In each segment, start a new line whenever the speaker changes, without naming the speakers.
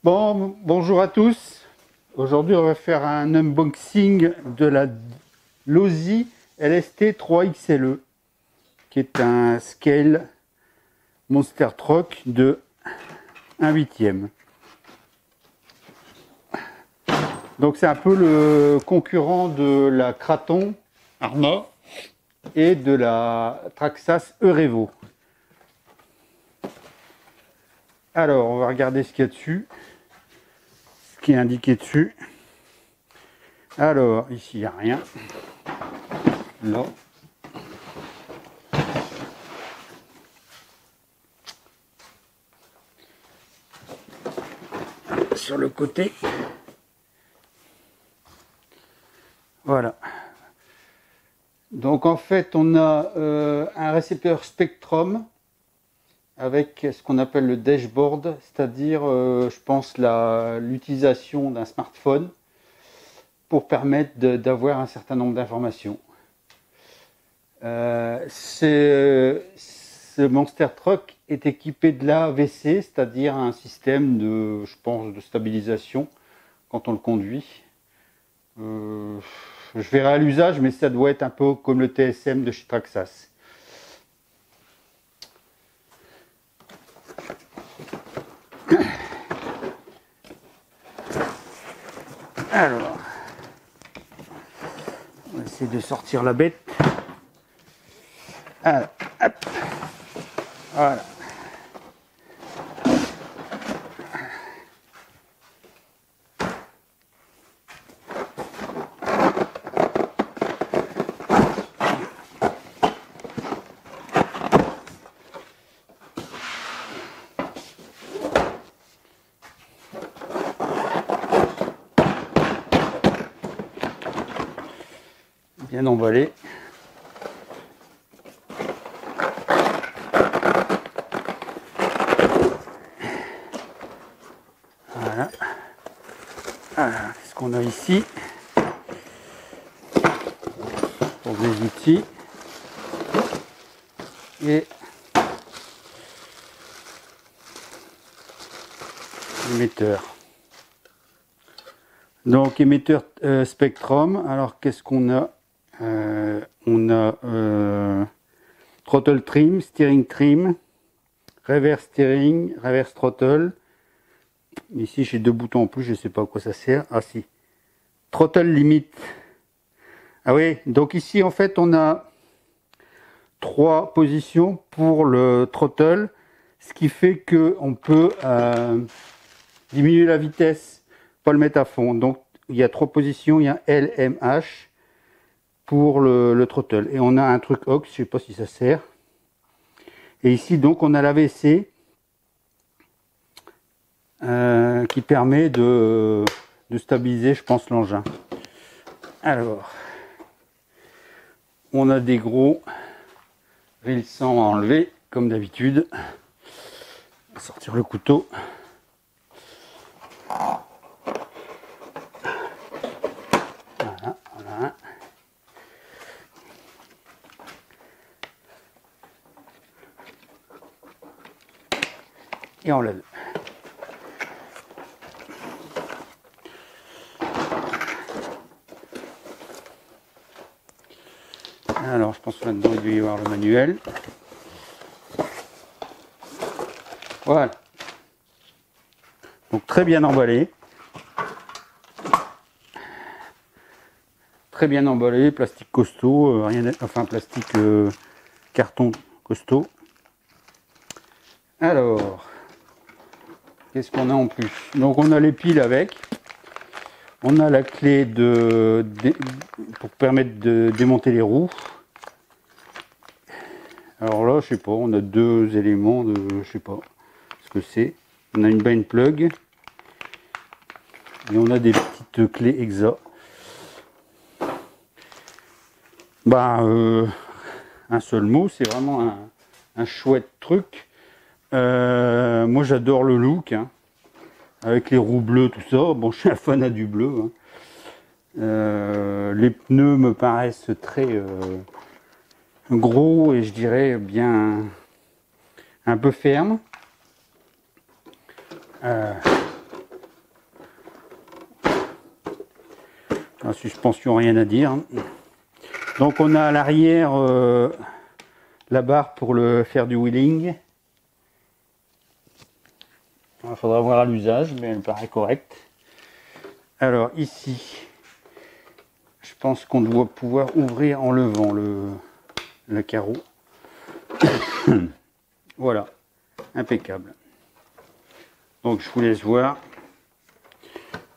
Bon, bonjour à tous. Aujourd'hui, on va faire un unboxing de la Losi LST 3XLE, qui est un scale Monster Truck de 1/8. Donc c'est un peu le concurrent de la Kraton Arma et de la Traxxas Eurevo. Alors, on va regarder ce qu'il y a dessus, ce qui est indiqué dessus. Alors, ici, il n'y a rien. Là. Sur le côté. Voilà. Donc en fait, on a un récepteur Spectrum avec ce qu'on appelle le dashboard, c'est-à-dire, je pense, l'utilisation d'un smartphone pour permettre d'avoir un certain nombre d'informations. Ce Monster Truck est équipé de l'AVC, c'est-à-dire un système de, je pense, de stabilisation quand on le conduit. Je verrai à l'usage, mais ça doit être un peu comme le TSM de chez Traxxas. Alors, on va essayer de sortir la bête. Alors, hop, voilà. Bien emballé. Voilà. Alors, qu'est-ce qu'on a ici? Pour des outils. Et émetteur. Donc émetteur Spectrum. Alors qu'est-ce qu'on a? On a throttle trim, steering trim, reverse steering, reverse throttle. Ici j'ai deux boutons en plus, je ne sais pas à quoi ça sert. Ah si, throttle limit. Ah oui, donc ici en fait on a trois positions pour le throttle, ce qui fait que on peut diminuer la vitesse, pas le mettre à fond. Donc il y a trois positions, il y a L, M, H pour le throttle. Et on a un truc aux, je sais pas si ça sert. Et ici donc on a l'AVC qui permet de stabiliser, je pense, l'engin. Alors, on a des gros rilsans à enlever, comme d'habitude. On va sortir le couteau. Voilà, voilà. Et on lève. Alors, je pense que là-dedans, il doit y avoir le manuel. Voilà. Donc, très bien emballé. Très bien emballé, plastique costaud, enfin plastique carton costaud. Alors, qu'est-ce qu'on a en plus? Donc, on a les piles avec. On a la clé pour permettre de démonter les roues. Alors là, je sais pas, on a deux éléments de, je sais pas ce que c'est. On a une bind plug et on a des petites clés EXA. Bah, un seul mot, c'est vraiment un chouette truc. Moi, j'adore le look, hein, avec les roues bleues, tout ça. Bon, je suis un fanat du bleu. Hein. Les pneus me paraissent très gros et je dirais bien un peu ferme. La suspension, rien à dire. Donc on a à l'arrière la barre pour le faire du wheeling. Il faudra voir à l'usage, mais elle paraît correcte. Alors ici, je pense qu'on doit pouvoir ouvrir en levant le carreau. Voilà, impeccable. Donc je vous laisse voir.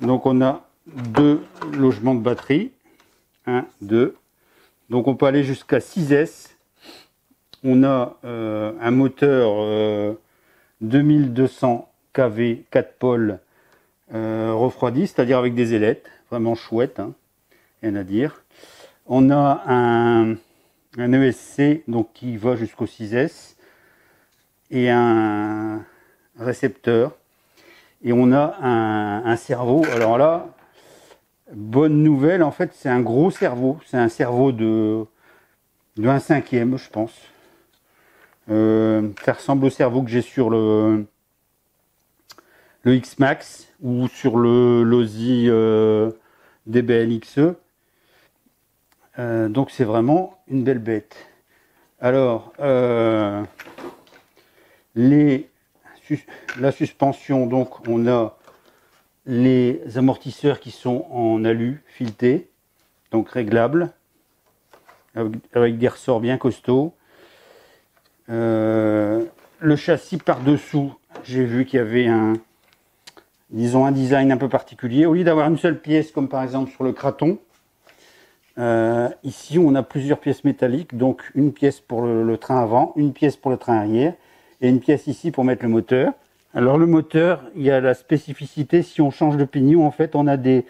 Donc on a 2 logements de batterie. 1, 2. Donc on peut aller jusqu'à 6S. On a un moteur 2200 kV 4 pôles refroidi, c'est-à-dire avec des ailettes. Vraiment chouette, hein, rien à dire. On a un ESC donc, qui va jusqu'au 6S et un récepteur. Et on a un cerveau. Alors là, bonne nouvelle, en fait, c'est un gros cerveau. C'est un cerveau de 1/5, je pense. Ça ressemble au cerveau que j'ai sur le X-Max ou sur l'Audi DBL XE. Donc c'est vraiment une belle bête. Alors, la suspension, donc on a les amortisseurs qui sont en alu fileté, donc réglables, avec des ressorts bien costauds. Le châssis par-dessous, j'ai vu qu'il y avait un design un peu particulier. Au lieu d'avoir une seule pièce, comme par exemple sur le Kraton, ici on a plusieurs pièces métalliques, donc une pièce pour le train avant, une pièce pour le train arrière, et une pièce ici pour mettre le moteur. Alors le moteur, il y a la spécificité, si on change de pignon, en fait on a des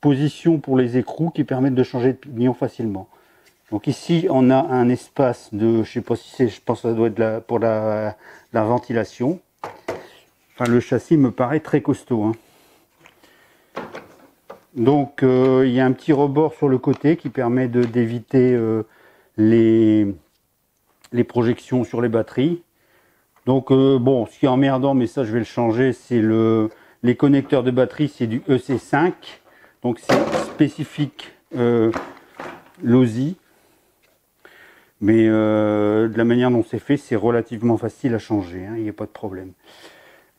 positions pour les écrous qui permettent de changer de pignon facilement. Donc ici on a un espace de, je sais pas si c'est, je pense que ça doit être pour la ventilation. Enfin le châssis me paraît très costaud, hein. Donc il y a un petit rebord sur le côté qui permet d'éviter les projections sur les batteries. Donc bon, ce qui est emmerdant, mais ça je vais le changer, c'est les connecteurs de batterie, c'est du EC5. Donc c'est spécifique Losi. Mais de la manière dont c'est fait, c'est relativement facile à changer, hein, il n'y a pas de problème.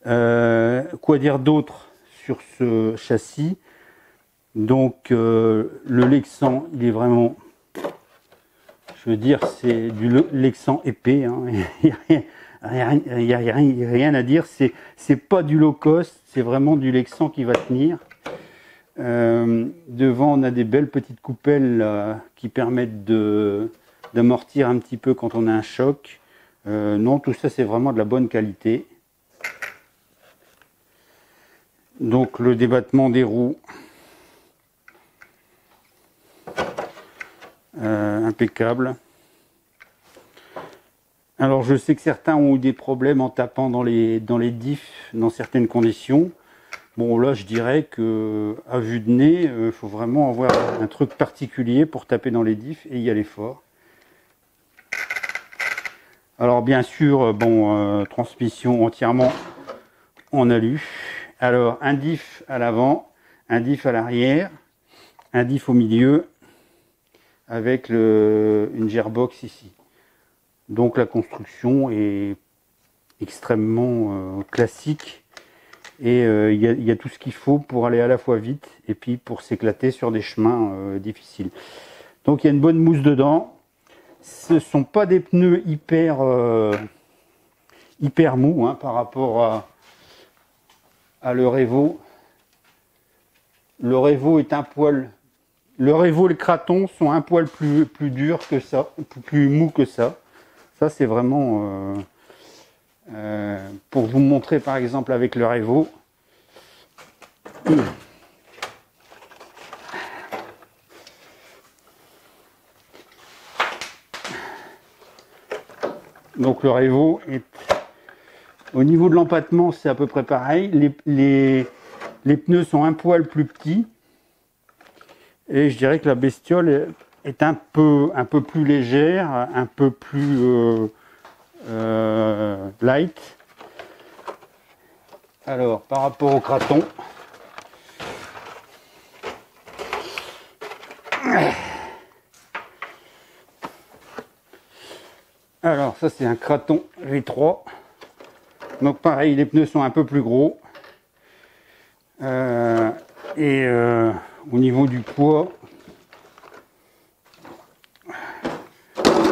Quoi dire d'autre sur ce châssis? Donc le Lexan, il est vraiment, je veux dire, c'est du Lexan épais, hein. Il n'y a rien à dire, c'est pas du low cost, c'est vraiment du Lexan qui va tenir. Devant on a des belles petites coupelles qui permettent d'amortir un petit peu quand on a un choc. Non, tout ça c'est vraiment de la bonne qualité. Donc le débattement des roues, impeccable. Alors je sais que certains ont eu des problèmes en tapant dans les diffs dans certaines conditions. Bon là je dirais que à vue de nez, il faut vraiment avoir un truc particulier pour taper dans les diffs et y aller fort. Alors bien sûr, bon, transmission entièrement en alu. Alors un diff à l'avant, un diff à l'arrière, un diff au milieu, avec une gearbox ici. Donc la construction est extrêmement classique et il y a tout ce qu'il faut pour aller à la fois vite et puis pour s'éclater sur des chemins difficiles. Donc il y a une bonne mousse dedans. Ce ne sont pas des pneus hyper mous, hein, par rapport à le Revo. Le Revo est un poil. Le Revo et le Kraton sont un poil plus durs que ça, plus mou que ça. Ça c'est vraiment pour vous montrer par exemple avec le Revo. Donc le Revo est au niveau de l'empattement, c'est à peu près pareil. Les pneus sont un poil plus petits et je dirais que la bestiole est un peu plus légère, un peu plus light. Alors par rapport au Kraton, Alors ça c'est un Kraton V3. Donc pareil, les pneus sont un peu plus gros. Au niveau du poids,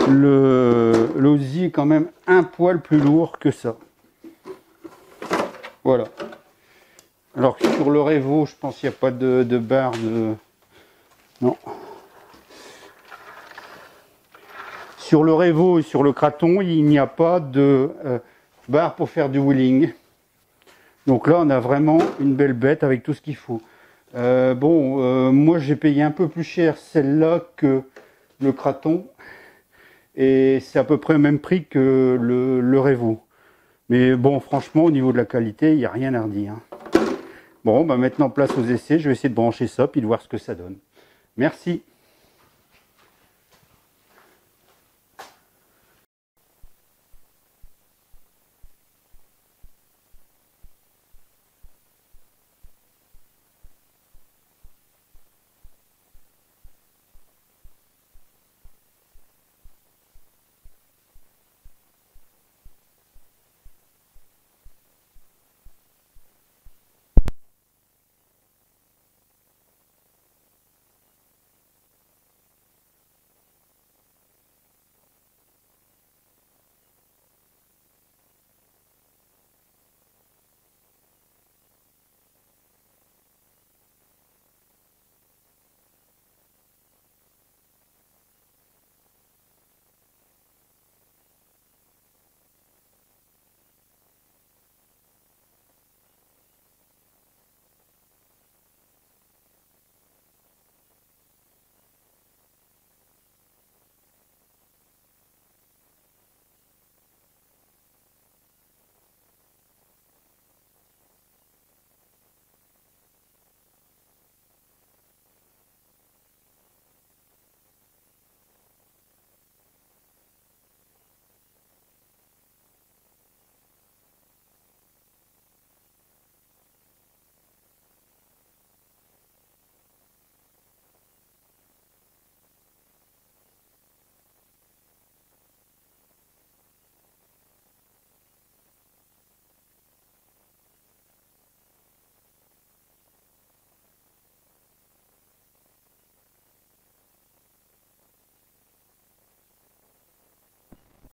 l'Audi est quand même un poil plus lourd que ça. Voilà. Alors que sur le Revo, je pense qu'il n'y a pas de barre de... Non. Sur le Revo et sur le Kraton, il n'y a pas de barre pour faire du wheeling. Donc là, on a vraiment une belle bête avec tout ce qu'il faut. Moi, j'ai payé un peu plus cher celle-là que le Kraton. Et c'est à peu près le même prix que le Revo. Mais bon, franchement, au niveau de la qualité, il n'y a rien à redire. Bon, bah maintenant, place aux essais. Je vais essayer de brancher ça, puis de voir ce que ça donne. Merci.